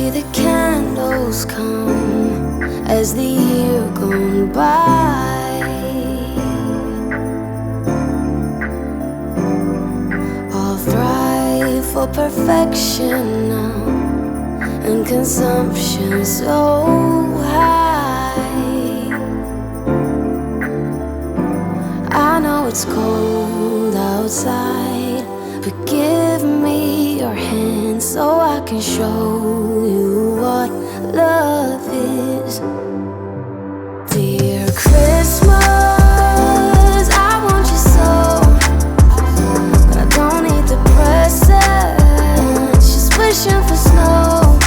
the candles come as the year gone by. I'll thrive for perfection now, and consumption so high. I know it's cold outside, but give me your hand so I can show you what love is. Dear Christmas, I want you so, but I don't need the presents, just wishing for snow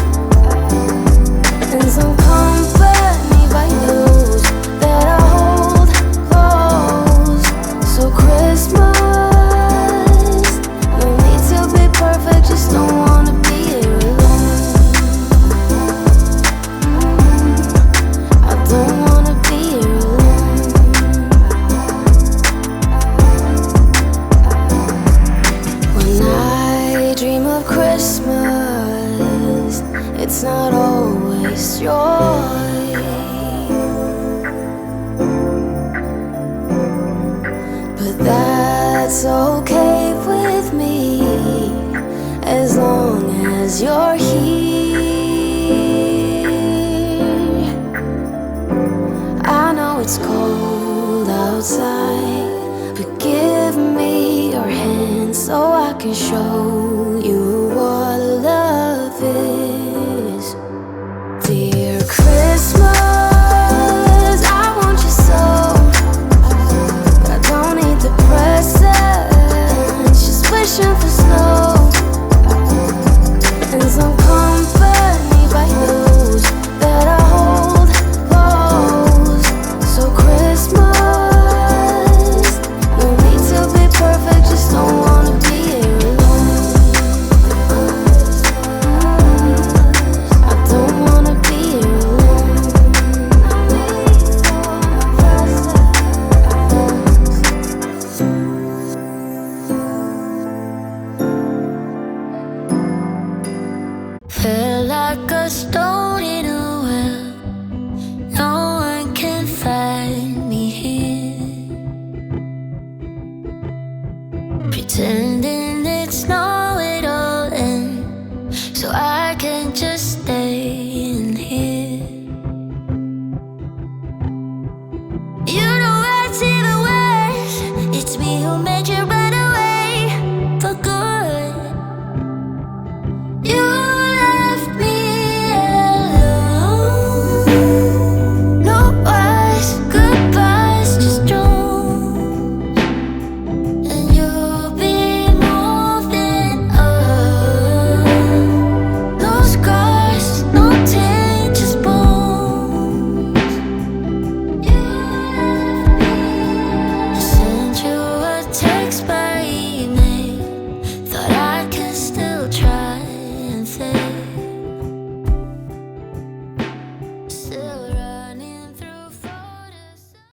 and some company by those that I hold close. So Christmas, no need to be perfect, just don't wanna be here alone. I don't wanna be here alone. When I dream of Christmas, it's not always joy, but that's okay with me as long as you're here. I know it's cold outside, but give me your hand so I can show you what love is. Dear Christmas, I want you so, but I don't need the presents, just wishing for snow and some company by those that I hold close. So Christmas, no need to be perfect, just don't wanna be here alone. I don't wanna be here alone. Feel like a stone in a well, no one can find me here, pretending